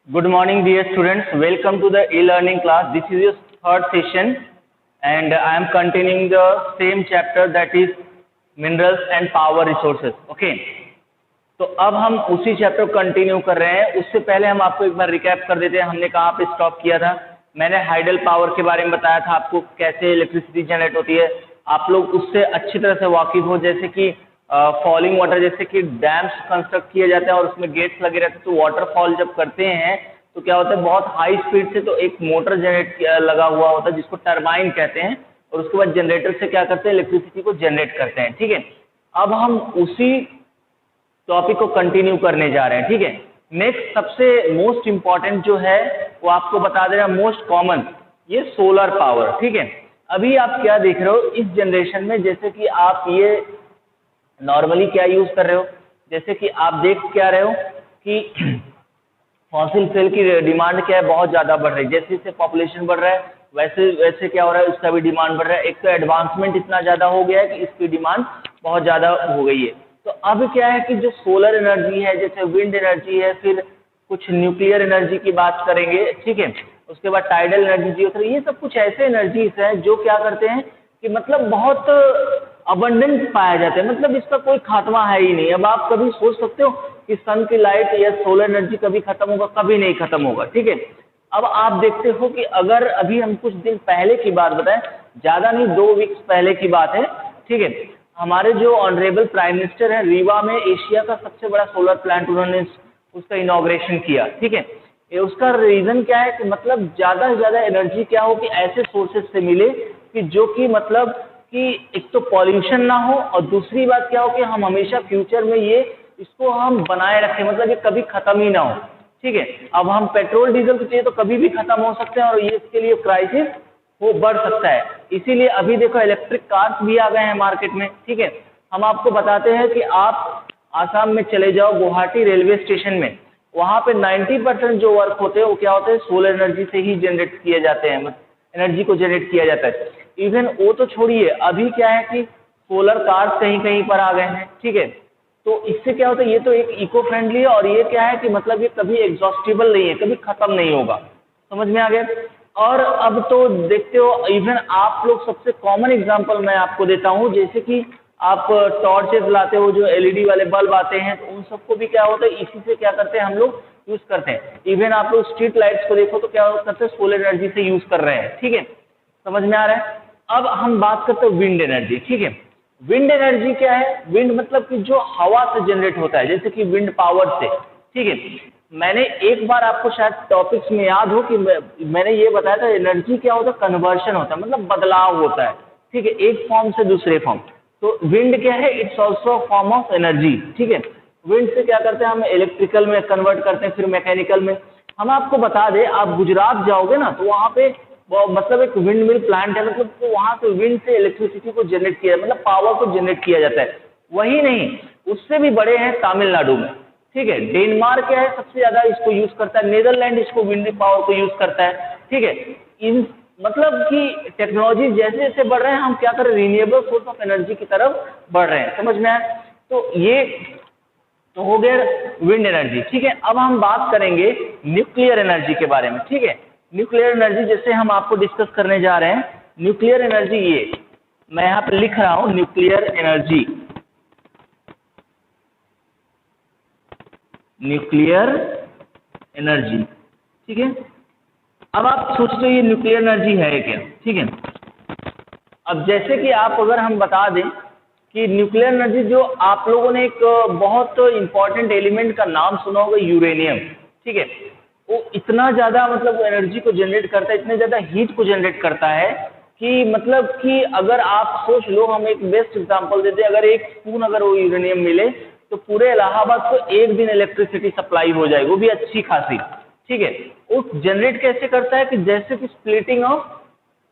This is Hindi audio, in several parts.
Good morning, dear students. Welcome to the e-learning class. This is your third session, and I am continuing the same chapter, that is minerals and power resources. Okay. तो अब हम उसी चैप्टर को कंटिन्यू कर रहे हैं. उससे पहले हम आपको एक बार रिकैप कर देते हैं. हमने कहाँ पे स्टॉप किया था. मैंने हाइडल पावर के बारे में बताया था आपको, कैसे इलेक्ट्रिसिटी जनरेट होती है. आप लोग उससे अच्छी तरह से वाकिफ हो. जैसे कि फॉलिंग वाटर, जैसे कि डैम्स कंस्ट्रक्ट किए जाते हैं और उसमें गेट्स लगे रहते हैं, तो वाटरफॉल जब करते हैं तो क्या होता है, बहुत हाई स्पीड से तो एक मोटर जनरेट लगा हुआ होता है जिसको टरबाइन कहते हैं, और उसके बाद जनरेटर से क्या करते हैं, इलेक्ट्रिसिटी को जनरेट करते हैं. ठीक है. अब हम उसी टॉपिक को कंटिन्यू करने जा रहे हैं. ठीक है. नेक्स्ट सबसे मोस्ट इम्पॉर्टेंट जो है वो आपको बता दे रहा, मोस्ट कॉमन, ये सोलर पावर. ठीक है. अभी आप क्या देख रहे हो इस जनरेशन में, जैसे कि आप ये नॉर्मली क्या यूज कर रहे हो, जैसे कि आप देख क्या रहे हो कि फॉसिल फ्यूल की डिमांड क्या है, बहुत ज़्यादा बढ़ रही है. जैसे जैसे पॉपुलेशन बढ़ रहा है वैसे वैसे क्या हो रहा है, उसका भी डिमांड बढ़ रहा है. एक तो एडवांसमेंट इतना ज़्यादा हो गया है कि इसकी डिमांड बहुत ज़्यादा हो गई है. तो अब क्या है कि जो सोलर एनर्जी है, जैसे विंड एनर्जी है, फिर कुछ न्यूक्लियर एनर्जी की बात करेंगे. ठीक है. उसके बाद टाइडल एनर्जी, जियोथर्मल, ये सब कुछ ऐसे एनर्जीज हैं जो क्या करते हैं कि मतलब बहुत अबंडेंस पाया जाता है, मतलब इसका कोई खात्मा है ही नहीं. अब आप कभी सोच सकते हो कि सन की लाइट या सोलर एनर्जी कभी खत्म होगा? कभी नहीं खत्म होगा. ठीक है. अब आप देखते हो कि अगर अभी हम कुछ दिन पहले की बात बताएं, ज़्यादा नहीं 2 वीक्स पहले की बात है. ठीक है. हमारे जो ऑनरेबल प्राइम मिनिस्टर हैं, रीवा में एशिया का सबसे बड़ा सोलर प्लांट उन्होंने उसका इनॉग्रेशन किया. ठीक है. ये उसका रीज़न क्या है कि मतलब ज़्यादा से ज़्यादा एनर्जी क्या हो कि ऐसे सोर्सेज से मिले कि जो कि मतलब कि एक तो पॉल्यूशन ना हो, और दूसरी बात क्या हो कि हम हमेशा फ्यूचर में ये इसको हम बनाए रखें, मतलब ये कभी ख़त्म ही ना हो. ठीक है. अब हम पेट्रोल डीजल को चाहिए तो कभी भी ख़त्म हो सकते हैं, और ये इसके लिए क्राइसिस वो बढ़ सकता है. इसीलिए अभी देखो इलेक्ट्रिक कार्स भी आ गए हैं मार्केट में. ठीक है. हम आपको बताते हैं कि आप आसाम में चले जाओ, गुवाहाटी रेलवे स्टेशन में, वहाँ पे 90% जो वर्क होते हैं वो क्या होते हैं, सोलर एनर्जी से ही जनरेट किए जाते हैं, एनर्जी को जनरेट किया जाता है. इवन वो तो छोड़िए, अभी क्या है कि सोलर कार्स कहीं कहीं पर आ गए हैं. ठीक है. तो इससे क्या होता है, ये तो एक इको फ्रेंडली है, और ये क्या है कि मतलब ये कभी एग्जॉस्टिबल नहीं है, कभी खत्म नहीं होगा. समझ में आ गया. और अब तो देखते हो, इवन आप लोग सबसे कॉमन एग्जांपल मैं आपको देता हूँ, जैसे कि आप टॉर्चेस लाते हो, जो एलईडी वाले बल्ब आते हैं, तो उन सबको भी क्या होता है, इसी से क्या करते हैं हम लोग यूज करते हैं. इवन आप लोग स्ट्रीट लाइट्स को देखो तो क्या करते हैं, सोलर एनर्जी से यूज कर रहे हैं. ठीक है. समझ में आ रहा है. अब हम बात करते हैं विंड एनर्जी. ठीक है. विंड एनर्जी क्या है, विंड मतलब कि जो हवा से जनरेट होता है, जैसे कि विंड पावर से. ठीक है. मैंने एक बार आपको शायद टॉपिक्स में याद हो कि मैंने ये बताया था, एनर्जी क्या होता है, कन्वर्शन होता है, मतलब बदलाव होता है. ठीक है. एक फॉर्म से दूसरे फॉर्म. तो विंड क्या है, it's also form of energy. ठीक है. विंड से क्या करते हैं हम, इलेक्ट्रिकल में कन्वर्ट करते हैं, फिर मैकेनिकल में. हम आपको बता दें, आप गुजरात जाओगे ना तो वहाँ पे मतलब एक विंड मिल प्लांट है, मतलब तो वहाँ से विंड से इलेक्ट्रिसिटी को जनरेट किया, मतलब पावर को जनरेट किया जाता है. वही नहीं, उससे भी बड़े हैं तमिलनाडु में. ठीक है. डेनमार्क क्या है, सबसे ज्यादा इसको यूज करता है. नीदरलैंड इसको विंड पावर को यूज करता है. ठीक है. इन मतलब कि टेक्नोलॉजी जैसे जैसे बढ़ रहे हैं, हम क्या कर रहे हैं, रिन्यूएबल सोर्स ऑफ एनर्जी की तरफ बढ़ रहे हैं. समझ में आया. तो ये तो हो गया विंड एनर्जी. ठीक है. अब हम बात करेंगे न्यूक्लियर एनर्जी के बारे में. ठीक है. न्यूक्लियर एनर्जी जैसे हम आपको डिस्कस करने जा रहे हैं, न्यूक्लियर एनर्जी, ये मैं यहाँ पे लिख रहा हूँ, न्यूक्लियर एनर्जी. Nuclear energy. ठीक है. अब आप सोचते हो ये न्यूक्लियर एनर्जी है क्या. ठीक है. अब जैसे कि आप अगर हम बता दें कि न्यूक्लियर एनर्जी, जो आप लोगों ने एक बहुत इंपॉर्टेंट एलिमेंट का नाम सुना होगा, यूरेनियम. ठीक है. वो इतना ज़्यादा मतलब एनर्जी को जनरेट करता है, इतने ज़्यादा हीट को जनरेट करता है कि मतलब कि अगर आप सोच लो, हम एक बेस्ट एग्जांपल देते हैं, अगर एक स्पून अगर वो यूरेनियम मिले तो पूरे इलाहाबाद को एक दिन इलेक्ट्रिसिटी सप्लाई हो जाएगी, वो भी अच्छी खासी. ठीक है. वो जनरेट कैसे करता है कि जैसे कि स्प्लिटिंग ऑफ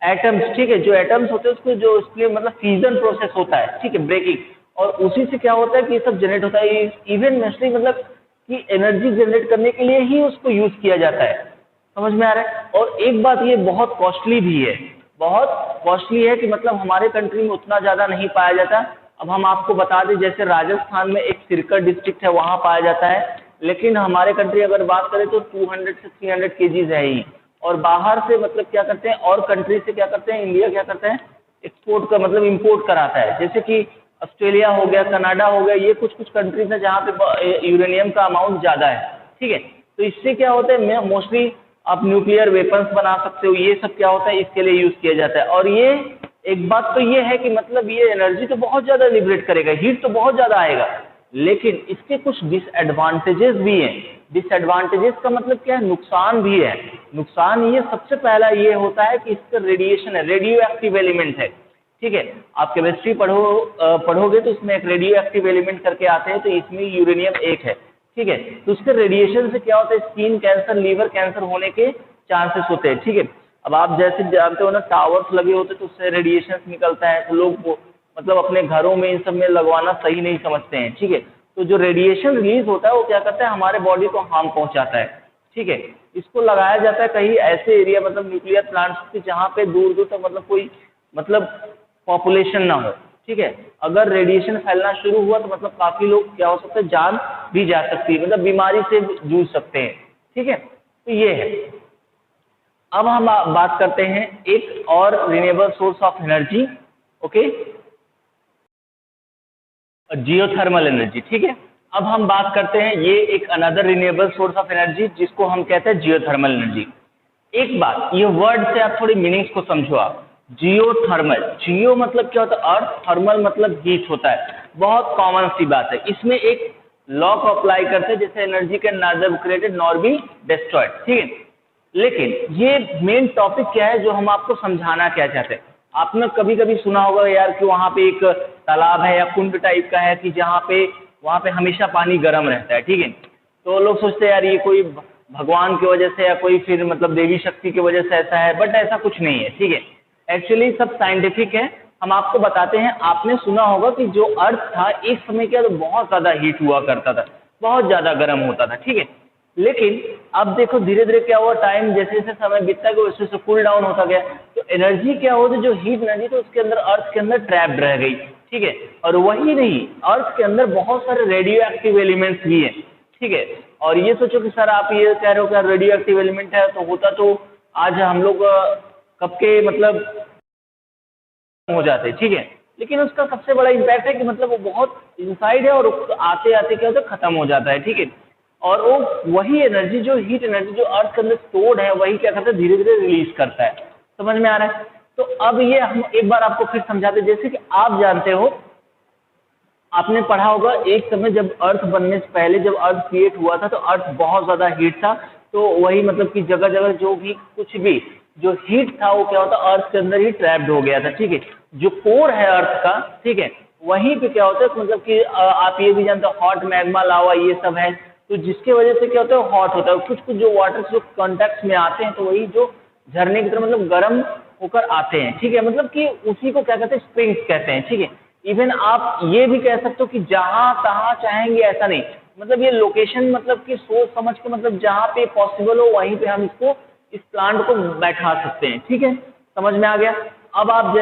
एटम्स. ठीक है. जो एटम्स होते हैं उसको जो इसलिए मतलब फ्यूजन प्रोसेस होता है. ठीक है. ब्रेकिंग, और उसी से क्या होता है कि ये सब जनरेट होता है. इवन नेचुरली मतलब कि एनर्जी जनरेट करने के लिए ही उसको यूज किया जाता है. समझ में आ रहा है. और एक बात, ये बहुत कॉस्टली भी है, बहुत कॉस्टली है कि मतलब हमारे कंट्री में उतना ज़्यादा नहीं पाया जाता. अब हम आपको बता दें, जैसे राजस्थान में एक सिरकर डिस्ट्रिक्ट है, वहाँ पाया जाता है. लेकिन हमारे कंट्री अगर बात करें तो 200 से 300 केजीज है ही। और बाहर से मतलब क्या करते हैं, और कंट्री से क्या करते हैं, इंडिया क्या करते हैं, एक्सपोर्ट का मतलब इंपोर्ट कराता है। जैसे कि ऑस्ट्रेलिया हो गया, कनाडा हो गया, ये कुछ कुछ कंट्रीज है जहाँ पे यूरेनियम का अमाउंट ज़्यादा है। ठीक है, तो इससे क्या होता है, मोस्टली आप न्यूक्लियर वेपन्स बना सकते हो, ये सब क्या होता है इसके लिए यूज़ किया जाता है। और ये एक बात तो ये है कि मतलब ये एनर्जी तो बहुत ज़्यादा लिबरेट करेगा, हीट तो बहुत ज़्यादा आएगा, लेकिन इसके कुछ डिसएडवांटेजेस भी हैं। डिसएडवांटेजेस का मतलब क्या है, नुकसान भी है। नुकसान ये सबसे पहला ये होता है कि इसका रेडिएशन है, रेडियो एक्टिव एलिमेंट है। ठीक है, आप केमिस्ट्री पढ़ोगे तो इसमें एक रेडियो एक्टिव एलिमेंट करके आते हैं, तो इसमें यूरेनियम एक है। ठीक है, तो उसके रेडिएशन से क्या होता है, स्किन कैंसर, लीवर कैंसर होने के चांसेस होते हैं। ठीक है, अब आप जैसे जानते हो ना, टावर्स लगे होते तो उससे रेडिएशन निकलता है, तो लोग मतलब अपने घरों में इन सब में लगवाना सही नहीं समझते हैं। ठीक है, तो जो रेडिएशन रिलीज होता है वो क्या करता है, हमारे बॉडी को हार्म पहुंचाता है। ठीक है, इसको लगाया जाता है कहीं ऐसे एरिया, मतलब न्यूक्लियर प्लांट्स जहाँ पे दूर दूर तक मतलब कोई मतलब पॉपुलेशन ना हो। ठीक है, अगर रेडिएशन फैलना शुरू हुआ तो मतलब काफी लोग क्या हो सकते हैं, जान भी जा सकती है, मतलब बीमारी से जूझ सकते हैं। ठीक है, तो ये है। अब हम बात करते हैं एक और renewable source of energy, okay, geothermal energy. ठीक है, अब हम बात करते हैं ये एक another renewable source of energy जिसको हम कहते हैं जियोथर्मल एनर्जी। एक बात, ये वर्ड से आप थोड़ी मीनिंग्स को समझो। आप जियोथर्मल, जियो मतलब क्या होता है अर्थ, थर्मल मतलब हीट होता है। बहुत कॉमन सी बात है, इसमें एक लॉ को अप्लाई करते हैं, जैसे energy can neither be created nor be destroyed. ठीक है, लेकिन ये मेन टॉपिक क्या है जो हम आपको समझाना क्या चाहते हैं। आपने कभी कभी सुना होगा यार कि वहाँ पे एक तालाब है या कुंड टाइप का है कि जहाँ पे वहाँ पे हमेशा पानी गर्म रहता है। ठीक है, तो लोग सोचते हैं यार ये कोई भगवान की वजह से या कोई फिर मतलब देवी शक्ति की वजह से ऐसा है, बट ऐसा कुछ नहीं है। ठीक है, एक्चुअली सब साइंटिफिक है, हम आपको बताते हैं। आपने सुना होगा कि जो अर्थ था एक समय क्या तो बहुत ज़्यादा हीट हुआ करता था, बहुत ज़्यादा गर्म होता था। ठीक है, लेकिन अब देखो धीरे धीरे क्या हुआ, टाइम जैसे जैसे समय बीतता गया वैसे वैसे कूल डाउन होता गया, तो एनर्जी क्या होती, जो हीट एनर्जी तो उसके अंदर अर्थ के अंदर ट्रैप्ड रह गई। ठीक है, और वही नहीं, अर्थ के अंदर बहुत सारे रेडियो एक्टिव एलिमेंट्स भी हैं। ठीक है, और ये सोचो कि सर आप ये कह रहे हो क्या रेडियो एक्टिव एलिमेंट है, तो होता तो आज हम लोग कब के मतलब हो जाते। ठीक है, लेकिन उसका सबसे बड़ा इम्पैक्ट है कि मतलब वो बहुत इनसाइड है और आते आते क्या होता है, खत्म हो जाता है। ठीक है, और वो वही एनर्जी जो हीट एनर्जी जो अर्थ के अंदर स्टोर्ड है वही क्या करता है, धीरे धीरे रिलीज करता है। समझ में आ रहा है? तो अब ये हम एक बार आपको फिर समझाते, जैसे कि आप जानते हो, आपने पढ़ा होगा एक समय जब अर्थ बनने से पहले जब अर्थ क्रिएट हुआ था तो अर्थ बहुत ज़्यादा हीट था, तो वही मतलब कि जगह जगह जो भी कुछ भी जो हीट था वो क्या होता अर्थ के अंदर ही ट्रैप्ड हो गया था। ठीक है, जो कोर है अर्थ का, ठीक है, वहीं पे क्या होता है मतलब कि आप ये भी जानते हो हॉट मैग्मा लावा ये सब है, तो जिसके वजह से क्या होता है हॉट होता है। कुछ कुछ जो वाटर जो कॉन्टैक्ट में आते हैं तो वही जो झरने की तरह मतलब गर्म होकर आते हैं। ठीक है, मतलब कि उसी को क्या कहते हैं, स्प्रिंग्स कहते हैं। ठीक है, इवन आप ये भी कह सकते हो कि जहां तहां चाहेंगे ऐसा नहीं, मतलब ये लोकेशन मतलब कि सोच समझ के मतलब जहां पे पॉसिबल हो वहीं पे हम इसको इस प्लांट को बैठा सकते हैं। ठीक है, समझ में आ गया? अब आप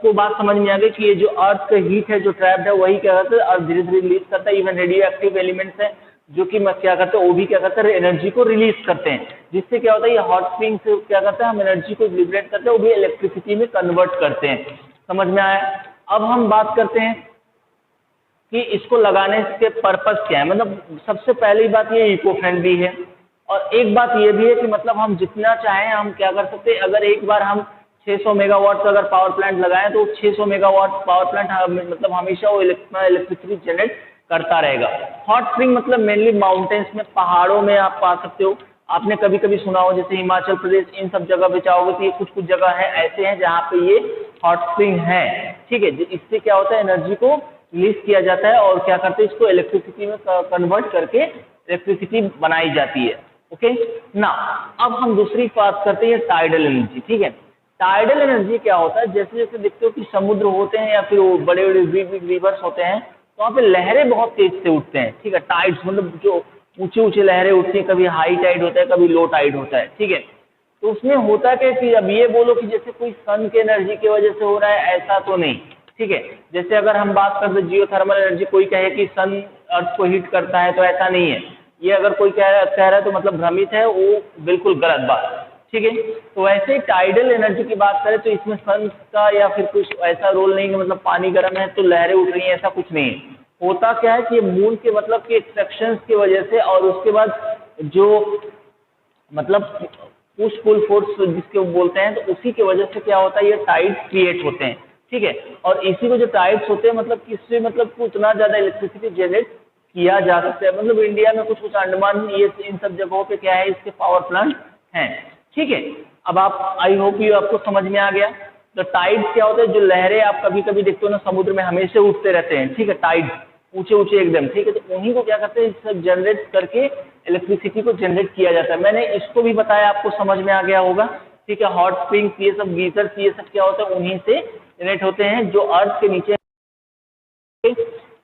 को बात समझ में आ गई कि ये जो अर्थ का हीट है जो ट्रैप्ड है वही क्या करता है अर्थ धीरे धीरे रिलीज करता है। इवन रेडियो एक्टिव एलिमेंट्स है जो कि क्या करते हैं वो भी क्या करते हैं एनर्जी को रिलीज करते हैं, जिससे क्या होता है ये हॉट स्प्रिंग से क्या करता है हम एनर्जी को लिबरेट करते हैं, वो भी इलेक्ट्रिसिटी में कन्वर्ट करते हैं। समझ में आया? अब हम बात करते हैं कि इसको लगाने के पर्पस क्या है। मतलब सबसे पहली बात ये इको फ्रेंडली है, और एक बात ये भी है कि मतलब हम जितना चाहें हम क्या कर सकते हैं, अगर एक बार हम 600 मेगावाट का अगर पावर प्लांट लगाएं तो 600 मेगावाट पावर प्लांट मतलब हमेशा वो इलेक्ट्रिसिटी जनरेट करता रहेगा। हॉट स्प्रिंग मतलब मेनली माउंटेन्स में, पहाड़ों में आप पा सकते हो। आपने कभी कभी सुना हो जैसे हिमाचल प्रदेश इन सब जगह पे चाहोगे तो ये कुछ कुछ जगह है ऐसे हैं जहाँ पे ये हॉट स्प्रिंग है। ठीक है, इससे क्या होता है एनर्जी को रिलीज किया जाता है और क्या करते हैं इसको इलेक्ट्रिसिटी में कन्वर्ट करके इलेक्ट्रिसिटी बनाई जाती है। ओके ना, अब हम दूसरी बात करते हैं टाइडल एनर्जी। ठीक है, टाइडल एनर्जी क्या होता है, जैसे जैसे देखते हो कि समुद्र होते हैं या फिर बड़े बड़े रिवर्स होते हैं तो वहाँ पे लहरें बहुत तेज से उठते हैं। ठीक है, टाइड्स मतलब जो ऊंचे ऊंचे लहरें उठती हैं, कभी हाई टाइड होता है कभी लो टाइड होता है। ठीक है, तो उसमें होता क्या कि अब ये बोलो कि जैसे कोई सन के एनर्जी की वजह से हो रहा है ऐसा तो नहीं। ठीक है, जैसे अगर हम बात करते जियोथर्मल एनर्जी, कोई कहे कि सन अर्थ को हीट करता है तो ऐसा नहीं है। ये अगर कोई कह रहा है तो मतलब भ्रमित है, वो बिल्कुल गलत बात। ठीक है, तो वैसे टाइडल एनर्जी की बात करें तो इसमें सन का या फिर कुछ ऐसा रोल नहीं है कि मतलब पानी गर्म है तो लहरें उठ रही हैं, ऐसा कुछ नहीं है। होता क्या है कि मून के मतलब कि एक्सट्रैक्शंस की वजह से और उसके बाद जो मतलब पुश पुल फोर्स जिसके वो बोलते हैं, तो उसी की वजह से क्या होता है, ये टाइड्स क्रिएट होते हैं। ठीक है, और इसी को जो टाइड्स होते हैं मतलब किससे मतलब कि उतना ज़्यादा इलेक्ट्रिसिटी जनरेट किया जा सकता है। मतलब इंडिया में कुछ कुछ अंडमान ये इन सब जगहों पे क्या है, इसके पावर प्लांट हैं। ठीक है, अब आप आई होप ये आपको समझ में आ गया। तो टाइड्स क्या होता है, जो लहरें आप कभी कभी देखते हो ना समुद्र में हमेशा उठते रहते हैं। ठीक है, टाइड्स ऊंचे ऊंचे एकदम। ठीक है, तो उन्हीं को क्या करते हैं, सब जनरेट करके इलेक्ट्रिसिटी को जनरेट किया जाता है। मैंने इसको भी बताया, आपको समझ में आ गया होगा। ठीक है, हॉट स्प्रिंग्स ये सब गीजर्स ये सब क्या होता है, उन्हीं से जनरेट होते हैं जो अर्थ के नीचे।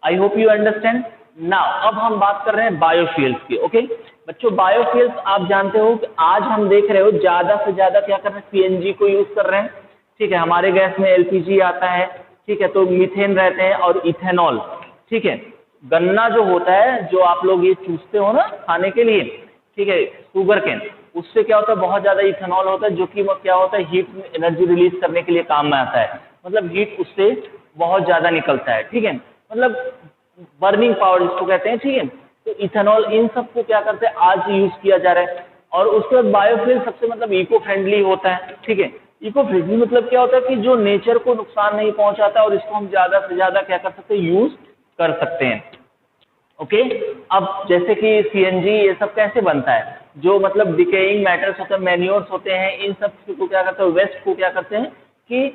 I hope you understand now. अब हम बात कर रहे हैं बायोफ्यूल्स की। ओके बच्चों, बायोफ्यूल्स आप जानते हो कि आज हम देख रहे हो ज़्यादा से ज़्यादा क्या कर रहे हैं, सीएनजी को यूज़ कर रहे हैं। ठीक है, हमारे गैस में एलपीजी आता है। ठीक है, तो मीथेन रहते हैं और इथेनॉल। ठीक है, गन्ना जो होता है, जो आप लोग ये चूसते हो ना खाने के लिए, ठीक है, शुगर केन, उससे क्या होता है, बहुत ज़्यादा इथेनॉल होता है, जो कि क्या होता है, हीट एनर्जी रिलीज करने के लिए काम में आता है। मतलब हीट उससे बहुत ज़्यादा निकलता है। ठीक है, मतलब बर्निंग पावर जिसको कहते हैं। ठीक है, तो इथेनॉल इन सब को क्या करते हैं, आज यूज़ किया जा रहा है। और उसके बाद बायोफ्यूल सबसे मतलब इको फ्रेंडली होता है। ठीक है, इको फ्रेंडली मतलब क्या होता है कि जो नेचर को नुकसान नहीं पहुंचाता और इसको हम ज़्यादा से ज़्यादा क्या कर सकते हैं, यूज़ कर सकते हैं। ओके, अब जैसे कि सीएनजी ये सब कैसे बनता है, जो मतलब डिकेइंग मैटर्स होते हैं, मैन्योर्स होते हैं, इन सब को क्या करते हैं, वेस्ट को क्या करते हैं कि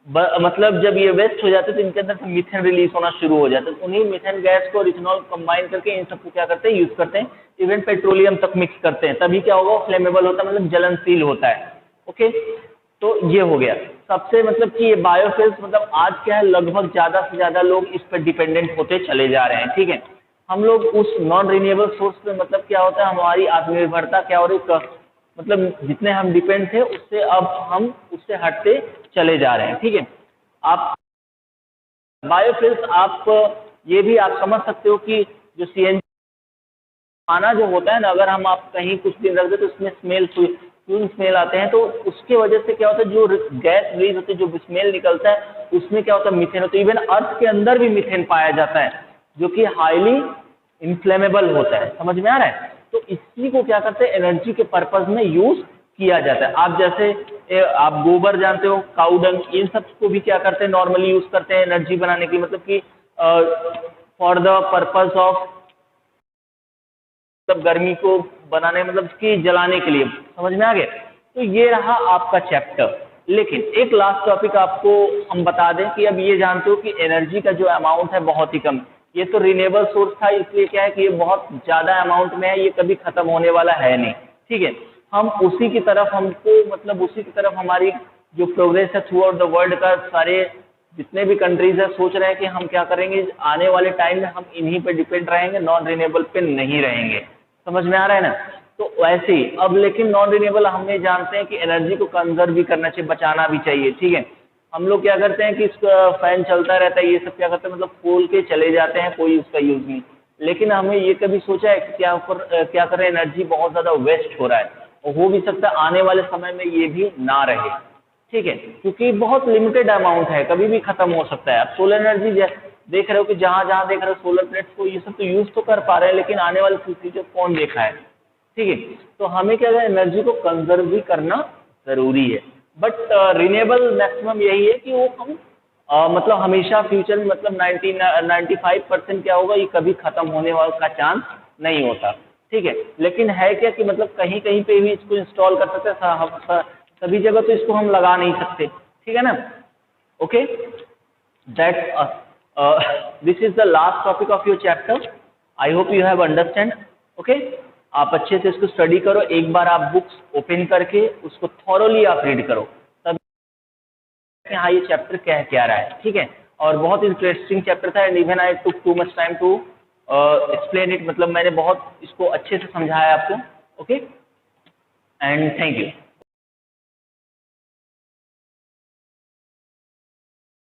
मतलब जब ये वेस्ट हो जाते हैं तो इनके अंदर से मीथेन रिलीज होना शुरू हो जाता है। तो उन्हीं मीथेन गैस को और इथेनॉल कंबाइन करके इन सबको क्या करते हैं, यूज करते हैं। इवन पेट्रोलियम तक मिक्स करते हैं, तभी क्या होगा, फ्लेमेबल होता है, मतलब जलनशील होता है। ओके, तो ये हो गया सबसे मतलब कि ये बायोफ्यूल्स मतलब आज क्या है, लगभग ज़्यादा से ज़्यादा लोग इस पर डिपेंडेंट होते चले जा रहे हैं। ठीक है, हम लोग उस नॉन रिन्यूएबल सोर्स पे मतलब क्या होता है, हमारी आत्मनिर्भरता क्या हो रही, मतलब जितने हम डिपेंड थे उससे अब हम उससे हटते चले जा रहे हैं। ठीक है, आप बायोफ्यूल्स आप ये भी आप समझ सकते हो कि जो सीएनजी खाना जो होता है ना, अगर हम आप कहीं कुछ दिन रख दे तो उसमें फ्यूल स्मेल आते हैं, तो उसके वजह से क्या होता है, जो गैस रिलीज होती है, जो स्मेल निकलता है, उसमें क्या होता है, मीथेन होता है। इवन अर्थ के अंदर भी मीथेन पाया जाता है, जो कि हाईली इन्फ्लेमेबल होता है। समझ में आ रहा है? तो इसी को क्या करते हैं, एनर्जी के पर्पज में यूज किया जाता है। आप जैसे आप गोबर जानते हो, काऊ डंग, इन सब को भी क्या करते हैं, नॉर्मली यूज करते हैं एनर्जी बनाने की, मतलब कि फॉर द पर्पज ऑफ मतलब गर्मी को बनाने, मतलब कि जलाने के लिए। समझ में आ गया? तो ये रहा आपका चैप्टर। लेकिन एक लास्ट टॉपिक आपको हम बता दें कि अब ये जानते हो कि एनर्जी का जो अमाउंट है बहुत ही कम। ये तो रिन्यूएबल सोर्स था, इसलिए क्या है कि ये बहुत ज़्यादा अमाउंट में है, ये कभी खत्म होने वाला है नहीं। ठीक है, हम उसी की तरफ हमको मतलब उसी की तरफ हमारी जो प्रोग्रेस है थ्रू आउट द वर्ल्ड का, सारे जितने भी कंट्रीज है सोच रहे हैं कि हम क्या करेंगे, आने वाले टाइम में हम इन्हीं पे डिपेंड रहेंगे, नॉन रिन्यूएबल पे नहीं रहेंगे। समझ में आ रहा है ना? तो वैसे ही अब लेकिन नॉन रिन्यूएबल हम ये जानते हैं कि एनर्जी को कंजर्व भी करना चाहिए, बचाना भी चाहिए। ठीक है, हम लोग क्या करते हैं कि फैन चलता रहता है, ये सब क्या करते हैं, मतलब खोल के चले जाते हैं, कोई उसका यूज नहीं। लेकिन हमने ये कभी सोचा है कि क्या करें, एनर्जी बहुत ज़्यादा वेस्ट हो रहा है, और हो भी सकता है आने वाले समय में ये भी ना रहे। ठीक है, क्योंकि बहुत लिमिटेड अमाउंट है, कभी भी खत्म हो सकता है। अब सोलर एनर्जी देख रहे हो कि जहाँ जहाँ देख रहे हो सोलर प्लेट्स को, ये सब तो यूज़ तो कर पा रहे हैं, लेकिन आने वाले फ्यूचर कौन देखा है। ठीक है, तो हमें क्या है, एनर्जी को कंजर्व भी करना ज़रूरी है। बट रिन्यूएबल मैक्सिमम यही है कि वो हम मतलब हमेशा फ्यूचर में मतलब 95% क्या होगा, ये कभी खत्म होने वाला का चांस नहीं होता। ठीक है, लेकिन है क्या कि मतलब कहीं कहीं पे भी इसको इंस्टॉल कर सकते हैं, सभी जगह तो इसको हम लगा नहीं सकते। ठीक है ना? Okay, that this is the last topic of your chapter. I hope you have understand. Okay, आप अच्छे से इसको स्टडी करो, एक बार आप बुक्स ओपन करके उसको थॉरोली आप रीड करो, तब हाँ ये चैप्टर कह क्या रहा है। ठीक है, और बहुत इंटरेस्टिंग चैप्टर था, and even I took too much time to explain it, मतलब मैंने बहुत इसको अच्छे से समझाया आपको। Okay, and thank you.